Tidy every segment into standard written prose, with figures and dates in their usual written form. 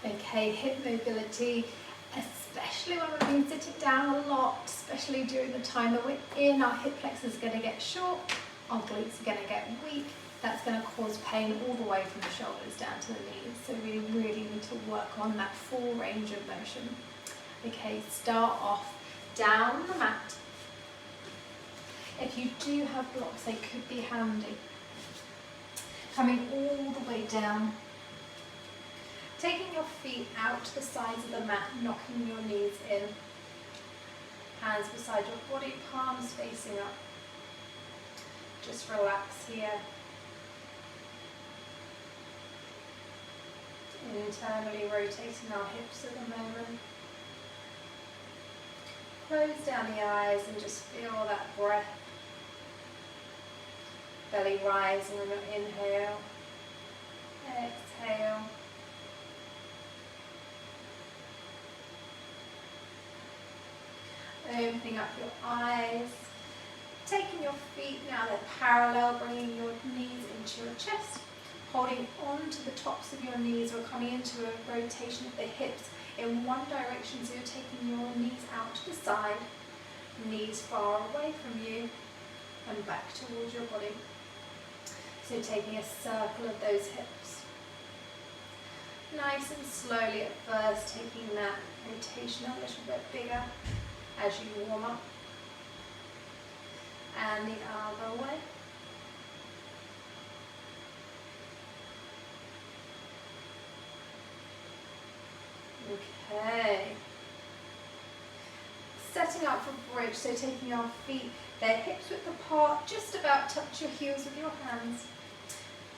Okay, hip mobility, especially when we've been sitting down a lot, especially during the time that we're in, our hip flexors are going to get short, our glutes are going to get weak. That's going to cause pain all the way from the shoulders down to the knees. So we really need to work on that full range of motion. Okay, start off down the mat. If you do have blocks, they could be handy. Coming all the way down. Taking your feet out to the sides of the mat, knocking your knees in. Hands beside your body, palms facing up. Just relax here. Internally rotating our hips at the moment. Close down the eyes and just feel that breath. Belly rising on your inhale. Exhale. Opening up your eyes. Taking your feet now, they're parallel, bringing your knees into your chest. Holding on to the tops of your knees, we're coming into a rotation of the hips in one direction, so you're taking your knees out to the side, knees far away from you, and back towards your body. So taking a circle of those hips. Nice and slowly at first, taking that rotation a little bit bigger as you warm up. And the other way. Okay. Setting up for bridge, so taking our feet, their hips width apart, just about touch your heels with your hands.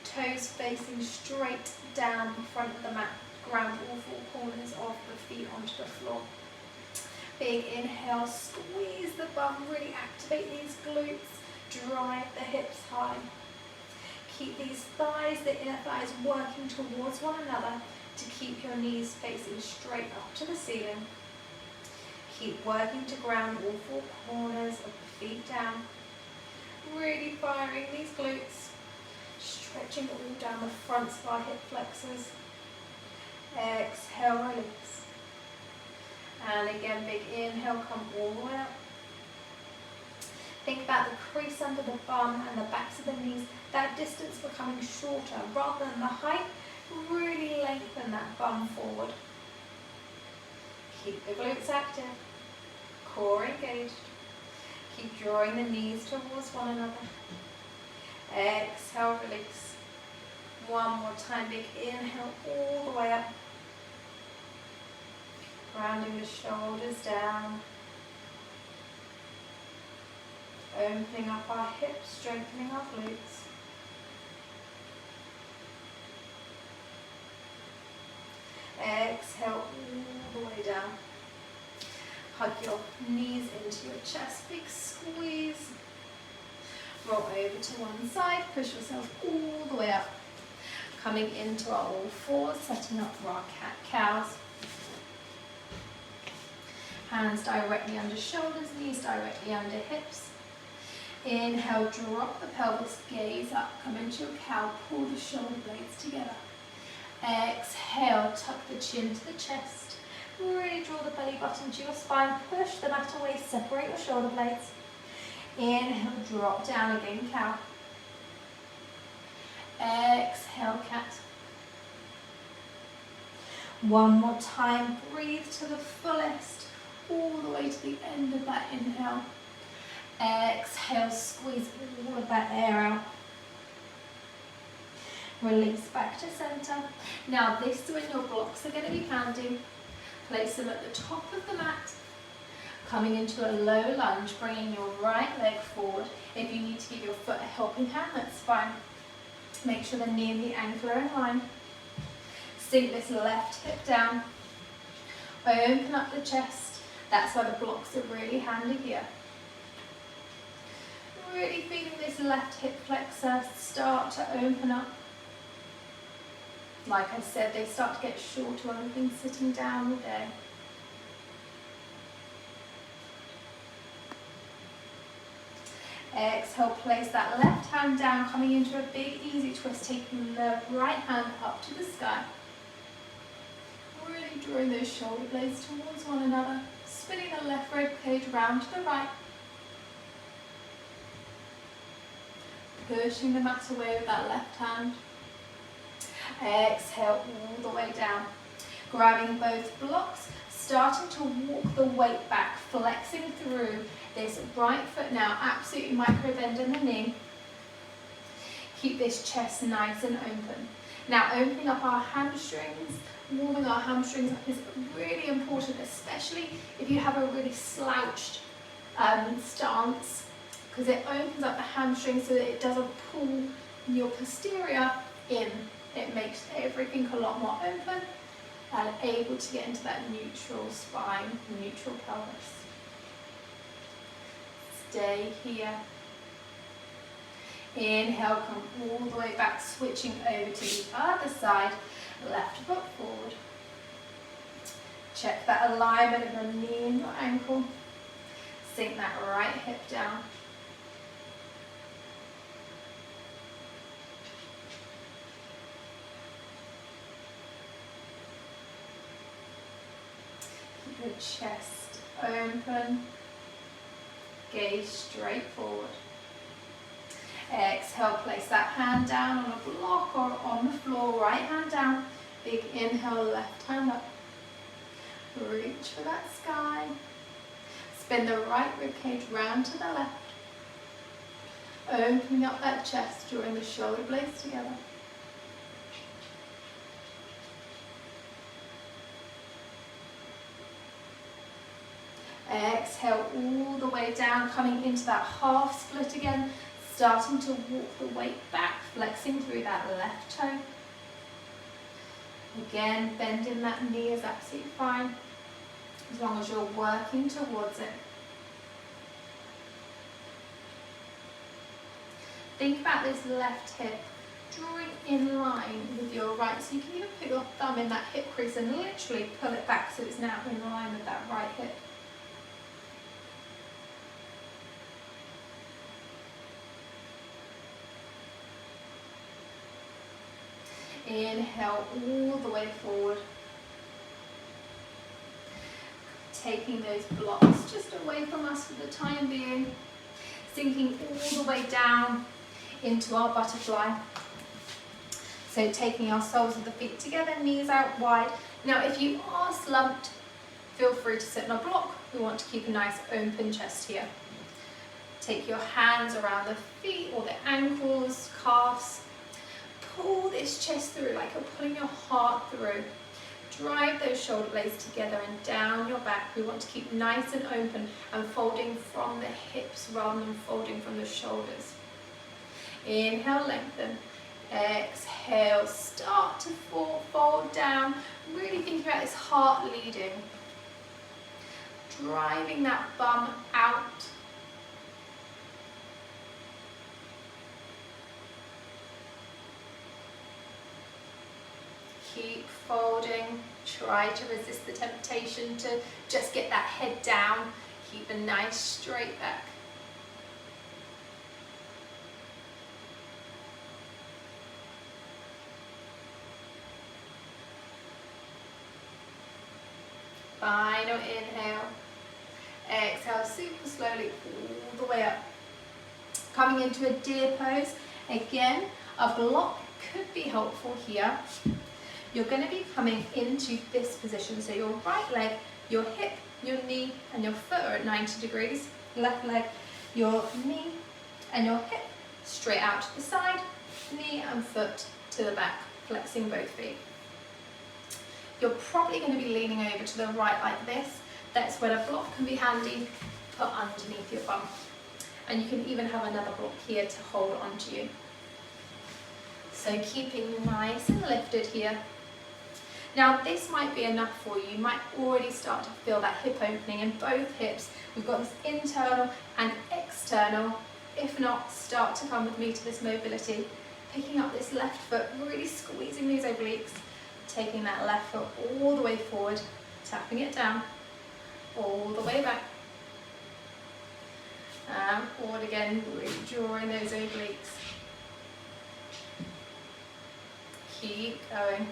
Toes facing straight down in front of the mat. Ground all four corners of the feet onto the floor. Big inhale, squeeze the bum, really activate these glutes, drive the hips high. Keep these thighs, the inner thighs, working towards one another to keep your knees facing straight up to the ceiling. Keep working to ground all four corners of the feet down. Really firing these glutes, stretching all down the fronts of our hip flexors. Exhale, release. And again, big inhale, come all the way up. Think about the crease under the bum and the backs of the knees, that distance becoming shorter rather than the height. Really lengthen that bum forward. Keep the glutes active, core engaged. Keep drawing the knees towards one another. Exhale, release. One more time, big inhale all the way up. Grounding the shoulders down. Opening up our hips, strengthening our glutes. Exhale all the way down. Hug your knees into your chest, big squeeze. Roll over to one side, push yourself all the way up. Coming into our all fours, setting up for our cat-cows. Hands directly under shoulders, knees directly under hips. Inhale, drop the pelvis, gaze up, come into your cow, pull the shoulder blades together. Exhale, tuck the chin to the chest. Really draw the belly button to your spine, push the mat away, separate your shoulder blades. Inhale, drop down again, cow. Exhale, cat. One more time, breathe to the fullest, all the way to the end of that inhale. Exhale, squeeze all of that air out. Release back to center. Now this is when your blocks are going to be handy. Place them at the top of the mat. Coming into a low lunge, bringing your right leg forward. If you need to give your foot a helping hand, that's fine. Make sure the knee and the ankle are in line. Sink this left hip down. Open up the chest. That's why the blocks are really handy here. Really feeling this left hip flexor start to open up. Like I said, they start to get shorter when we've been sitting down all day. Exhale, place that left hand down, coming into a big easy twist, taking the right hand up to the sky. keep drawing those shoulder blades towards one another, spinning the left rib cage round to the right, pushing the mat away with that left hand. Exhale all the way down, grabbing both blocks, starting to walk the weight back, flexing through this right foot now, absolutely micro bend in the knee. Keep this chest nice and open. Now opening up our hamstrings, warming our hamstrings up is really important, especially if you have a really slouched stance, because it opens up the hamstrings so that it doesn't pull your posterior in. It makes everything a lot more open and able to get into that neutral spine, neutral pelvis. Stay here. Inhale, come all the way back, switching over to the other side, left foot forward. Check that alignment of your knee and your ankle. Sink that right hip down. Keep your chest open. Gaze straight forward. Exhale, place that hand down on a block or on the floor, right hand down. Big inhale, left hand up. Reach for that sky. Spin the right rib cage round to the left. Opening up that chest, drawing the shoulder blades together. Exhale all the way down, coming into that half split again, starting to walk the weight back, flexing through that left toe. Again, bending that knee is absolutely fine, as long as you're working towards it. Think about this left hip drawing in line with your right, so you can even put your thumb in that hip crease and literally pull it back so it's now in line with that right hip. Inhale all the way forward. Taking those blocks just away from us for the time being. Sinking all the way down into our butterfly. So taking our soles of the feet together, knees out wide. Now if you are slumped, feel free to sit on a block. We want to keep a nice open chest here. Take your hands around the feet or the ankles, calves. Pull this chest through like you're pulling your heart through. Drive those shoulder blades together and down your back. We want to keep nice and open and folding from the hips rather than folding from the shoulders. Inhale, lengthen. Exhale, start to fold down. Really thinking about this heart leading. Driving that bum out. Keep folding. Try to resist the temptation to just get that head down. Keep a nice straight back. Final inhale. Exhale super slowly all the way up. Coming into a deer pose. Again, a block could be helpful here. You're going to be coming into this position. So your right leg, your hip, your knee and your foot are at 90 degrees. Left leg, your knee and your hip straight out to the side, knee and foot to the back, flexing both feet. You're probably going to be leaning over to the right like this. That's where a block can be handy, put underneath your bum. And you can even have another block here to hold onto you. So keeping nice and lifted here. Now this might be enough for you. You might already start to feel that hip opening in both hips. We've got this internal and external. If not, start to come with me to this mobility. Picking up this left foot, really squeezing these obliques. Taking that left foot all the way forward, tapping it down, all the way back. And forward again, really drawing those obliques. Keep going.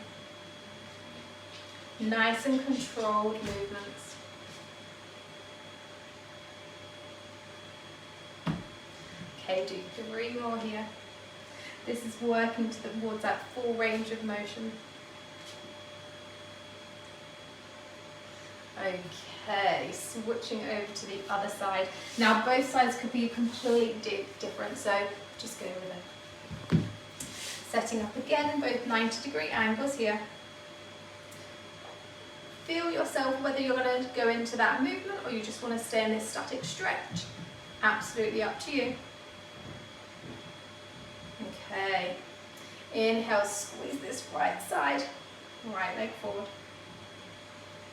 Nice and controlled movements. Okay, do 3 more here. This is working towards that full range of motion. Okay, switching over to the other side. Now both sides could be completely different, so just go with it. Setting up again, both 90-degree angles here. Feel yourself whether you're going to go into that movement or you just want to stay in this static stretch. Absolutely up to you. Okay, inhale, squeeze this right side, right leg forward.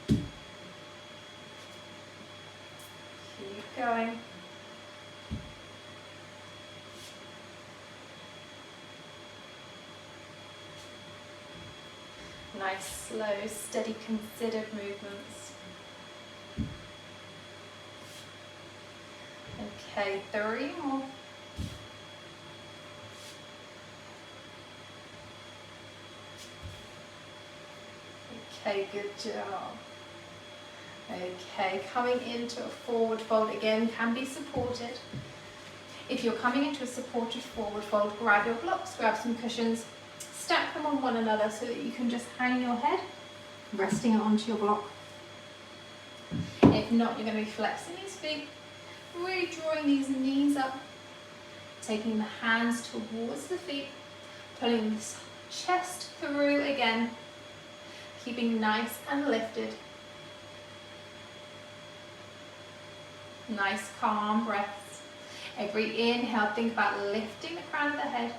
Keep going. Nice, slow, steady, considered movements. Okay, 3 more. Okay, good job. Okay, coming into a forward fold again can be supported. If you're coming into a supported forward fold, grab your blocks, grab some cushions, stack them on one another so that you can just hang your head, resting it onto your block. If not, you're going to be flexing these feet, really drawing these knees up, taking the hands towards the feet, pulling the chest through again, keeping nice and lifted. Nice calm breaths. Every inhale, think about lifting the crown of the head.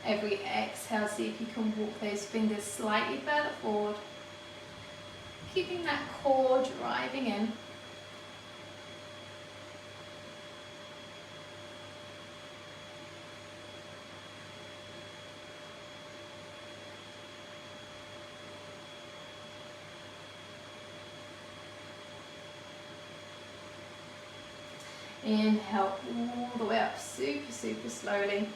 Every exhale, see if you can walk those fingers slightly further forward. Keeping that core driving in. Inhale all the way up, super, super slowly.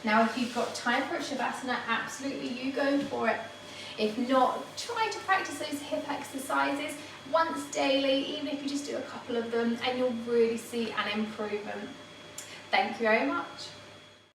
Now if you've got time for a Shavasana, absolutely you go for it. If not, try to practice those hip exercises once daily, even if you just do a couple of them, and you'll really see an improvement. Thank you very much.